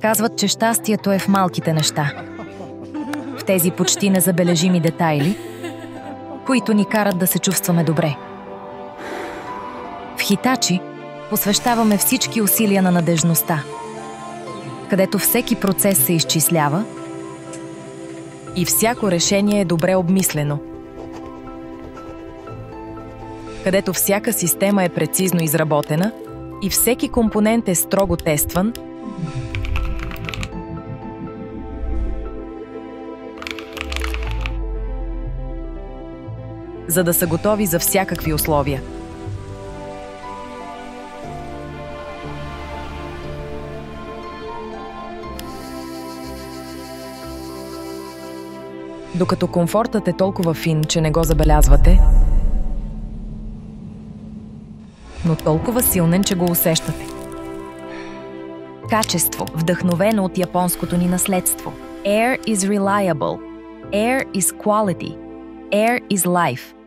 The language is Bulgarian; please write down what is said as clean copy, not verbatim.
Казват, че щастието е в малките неща. В тези почти незабележими детайли, които ни карат да се чувстваме добре. В Hitachi посвещаваме всички усилия на надежността, където всеки процес се изчислява и всяко решение е добре обмислено, където всяка система е прецизно изработена и всеки компонент е строго тестван, за да са готови за всякакви условия. Докато комфортът е толкова фин, че не го забелязвате, но толкова силен, че го усещате. Качество, вдъхновено от японското ни наследство. Air is reliable. Air is quality. Air is life.